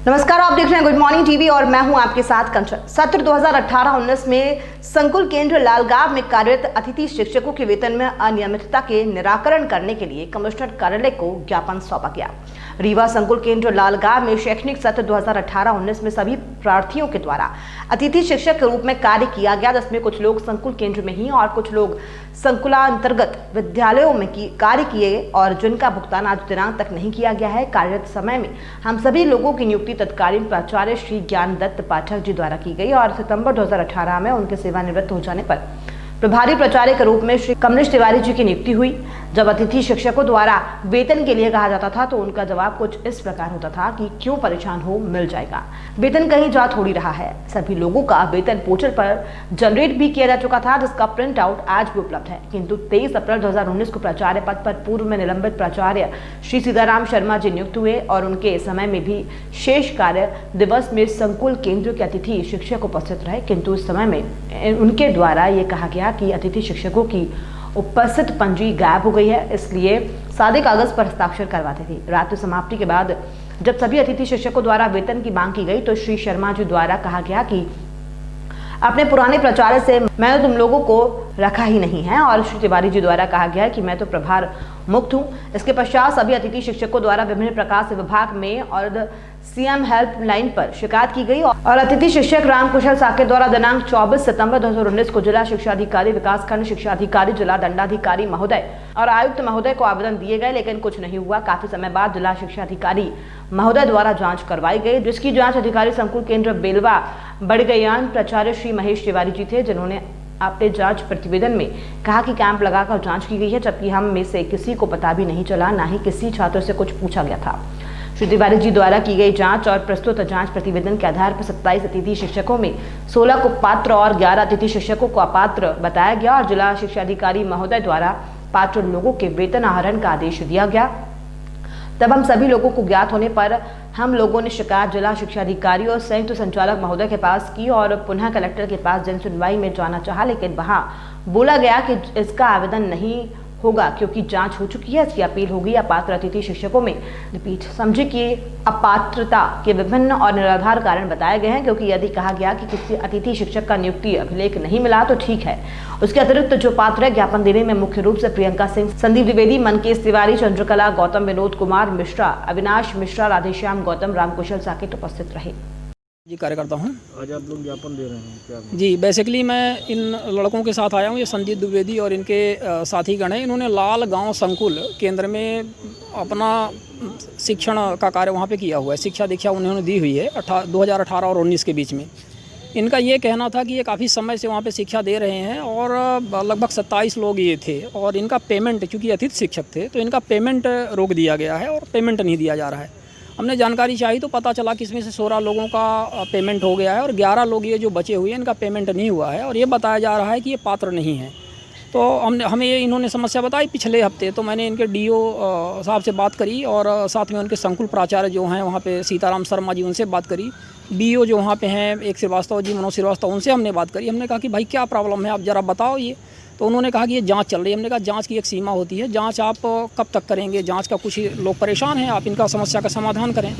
नमस्कार, आप देख रहे हैं गुड मॉर्निंग टीवी और मैं हूं आपके साथ कंचन। सत्र 2018-19 में संकुल केंद्र लालगांव में कार्यरत अतिथि शिक्षकों के वेतन में अनियमितता के निराकरण करने के लिए कमिश्नर कार्यालय को ज्ञापन सौंपा गया। रीवा संकुल केंद्र लालगांव में शैक्षणिक सत्र 2018-19 में सभी प्रार्थियों के द्वारा अतिथि शिक्षक के रूप में कार्य किया गया, जिसमें कुछ लोग संकुल केंद्र में ही और कुछ लोग संकुलांतर्गत विद्यालयों में कार्य किए और जिनका भुगतान आज दिनांक तक नहीं किया गया है। कार्यरत समय में हम सभी लोगों की नियुक्ति तत्कालीन प्राचार्य श्री ज्ञान दत्त पाठक जी द्वारा की गई और सितंबर 2018 में उनके सेवानिवृत्त हो जाने पर प्रभारी प्राचार्य के रूप में श्री कमलेश तिवारी जी की नियुक्ति हुई। जब अतिथि शिक्षकों द्वारा वेतन के लिए कहा जाता था तो उनका जवाब कुछ इस प्रकार होता था कि क्यों परेशान हो, मिल जाएगा। वेतन कहीं जा थोड़ी रहा है। सभी लोगों का वेतन पोर्टल पर जनरेट भी किया जा चुका था, जिसका प्रिंट आउट आज भी उपलब्ध है। किंतु 23 अप्रैल 2019 को प्राचार्य पद पर पूर्व में निलंबित प्राचार्य श्री सीताराम शर्मा जी नियुक्त हुए और उनके समय में भी शेष कार्य दिवस में संकुल केंद्र के अतिथि शिक्षक उपस्थित रहे। किंतु इस समय में उनके द्वारा ये कहा गया कि अतिथि शिक्षकों की उपस्थित पंजी गायब हो गई है, इसलिए सादे कागज पर हस्ताक्षर करवाते थे। रात्रि समाप्ति के बाद जब सभी अतिथि शिक्षकों द्वारा वेतन की मांग की गई तो श्री शर्मा जी द्वारा कहा गया कि अपने पुराने प्राचार्य से मैंने तुम लोगों को रखा ही नहीं है और श्री तिवारी जी द्वारा कहा गया कि मैं तो प्रभार मुक्त हूँ। इसके पश्चात सभी अतिथि शिक्षकों द्वारा विभिन्न प्रकार से विभाग में और सीएम हेल्पलाइन पर शिकायत की गई और अतिथि शिक्षक रामकुशल साके द्वारा दिनांक 24 सितंबर 2019 को जिला शिक्षा अधिकारी, विकासखंड शिक्षा अधिकारी, जिला दंडाधिकारी महोदय और आयुक्त महोदय को आवेदन दिए गए, लेकिन कुछ नहीं हुआ। काफी समय बाद जिला शिक्षा अधिकारी महोदय द्वारा जांच करवाई गई, जिसकी जांच अधिकारी संकुल केंद्र बेलवा बड़गयान प्राचार्य श्री महेश तिवारी जी थे, जिन्होंने अपने जांच प्रतिवेदन में कहा कि कैंप लगाकर जांच की गई है, जबकि हम में से किसी को पता भी नहीं चला, ना ही किसी छात्र से कुछ पूछा गया था। श्री तिवारी जी द्वारा की गई जांच और प्रस्तुत जांच प्रतिवेदन के आधार पर 27 अतिथि शिक्षकों में 16 को पात्र और 11 अतिथि शिक्षकों को अपात्र बताया गया और जिला शिक्षा अधिकारी महोदय द्वारा पात्र लोगों के वेतन आहरण का आदेश दिया गया। तब हम सभी लोगों को ज्ञात होने पर हम लोगों ने शिकायत जिला शिक्षा अधिकारी और संयुक्त संचालक महोदय के पास की और पुनः कलेक्टर के पास जन सुनवाई में जाना चाहा, लेकिन वहां बोला गया कि इसका आवेदन नहीं होगा क्योंकि जांच हो चुकी है, इसकी अपील होगी। अपात्र अतिथि शिक्षकों में रिपीट समझे कि अपात्रता के विभिन्न और निराधार कारण बताए गए हैं, क्योंकि यदि कहा गया कि किसी अतिथि शिक्षक का नियुक्ति अभिलेख नहीं मिला तो ठीक है, उसके अतिरिक्त जो पात्र है ज्ञापन देने में मुख्य रूप से प्रियंका सिंह, संदीप द्विवेदी, मनकेश तिवारी, चंद्रकला गौतम, विनोद कुमार मिश्रा, अविनाश मिश्रा, राधेश्याम गौतम, रामकुशल साकेत उपस्थित रहे। जी, कार्यकर्ता हूँ। आज आप लोग ज्ञापन दे रहे हैं क्या? जी, बेसिकली मैं इन लड़कों के साथ आया हूँ। ये संदीप द्विवेदी और इनके साथी गण हैं। इन्होंने लाल गांव संकुल केंद्र में अपना शिक्षण का कार्य वहाँ पे किया हुआ है। शिक्षा दीक्षा उन्होंने दी हुई है 2018 और 19 के बीच में। इनका ये कहना था कि ये काफ़ी समय से वहाँ पे शिक्षा दे रहे हैं और लगभग 27 लोग ये थे और इनका पेमेंट, चूँकि अतिथि शिक्षक थे तो इनका पेमेंट रोक दिया गया है और पेमेंट नहीं दिया जा रहा है। हमने जानकारी चाही तो पता चला कि इसमें से 16 लोगों का पेमेंट हो गया है और 11 लोग ये जो बचे हुए हैं इनका पेमेंट नहीं हुआ है और ये बताया जा रहा है कि ये पात्र नहीं है। तो हमें ये इन्होंने समस्या बताई पिछले हफ्ते, तो मैंने इनके डीओ साहब से बात करी और साथ में उनके संकुल प्राचार्य जो हैं वहाँ पे सीताराम शर्मा जी, उनसे बात करी। बीओ जो वहाँ पे हैं एक श्रीवास्तव जी, मनोज श्रीवास्तव, उनसे हमने बात करी। हमने कहा कि भाई क्या प्रॉब्लम है, आप ज़रा बताओ ये। तो उन्होंने कहा कि ये जांच चल रही है। हमने कहा जांच की एक सीमा होती है, जांच आप कब तक करेंगे, जांच का कुछ लोग परेशान हैं, आप इनका समस्या का समाधान करें।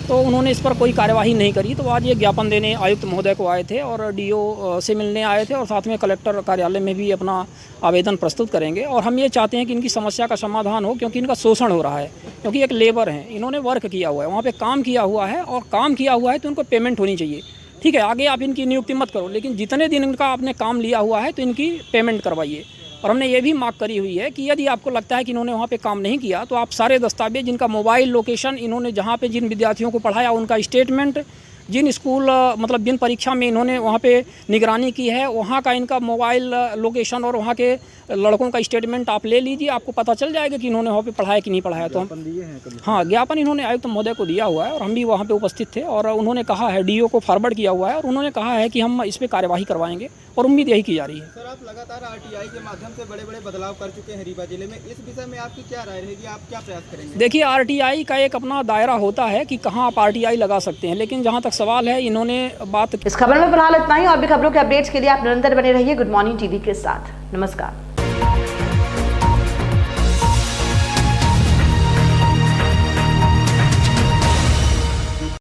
तो उन्होंने इस पर कोई कार्यवाही नहीं करी। तो आज ये ज्ञापन देने आयुक्त महोदय को आए थे और डीओ से मिलने आए थे और साथ में कलेक्टर कार्यालय में भी अपना आवेदन प्रस्तुत करेंगे और हम ये चाहते हैं कि इनकी समस्या का समाधान हो, क्योंकि इनका शोषण हो रहा है। क्योंकि एक लेबर हैं, इन्होंने वर्क किया हुआ है, वहाँ पर काम किया हुआ है और काम किया हुआ है तो उनको पेमेंट होनी चाहिए। ठीक है, आगे आप इनकी नियुक्ति मत करो, लेकिन जितने दिन इनका आपने काम लिया हुआ है तो इनकी पेमेंट करवाइए। और हमने ये भी मांग करी हुई है कि यदि आपको लगता है कि इन्होंने वहाँ पे काम नहीं किया तो आप सारे दस्तावेज, जिनका मोबाइल लोकेशन, इन्होंने जहाँ पे जिन विद्यार्थियों को पढ़ाया उनका स्टेटमेंट, जिन स्कूल मतलब जिन परीक्षा में इन्होंने वहाँ पे निगरानी की है वहाँ का इनका मोबाइल लोकेशन और वहाँ के लड़कों का स्टेटमेंट आप ले लीजिए, आपको पता चल जाएगा कि इन्होंने वहाँ पे पढ़ाया कि नहीं पढ़ाया। तो हम दिए हैं कभी? हाँ, ज्ञापन इन्होंने आयुक्त महोदय को दिया हुआ है और हम भी वहाँ पे उपस्थित थे और उन्होंने कहा है, डीओ को फॉरवर्ड किया हुआ है और उन्होंने कहा है कि हम इस पर कार्यवाही करवाएंगे और उम्मीद यही की जा रही है। सर, आप लगातार आरटीआई के माध्यम से बड़े बड़े बदलाव कर चुके हैं रीवा जिले में, इस विषय में आपकी क्या राय रहेगी, आप क्या प्रयास करेंगे? देखिए, आरटीआई का एक अपना दायरा होता है कि कहाँ आप आरटीआई लगा सकते हैं, लेकिन जहाँ तक सवाल है इन्होंने बात। इस खबर में फिलहाल इतना ही और भी खबरों के अपडेट्स के लिए आप निरंतर बने रहिए गुड मॉर्निंग टीवी के साथ। नमस्कार।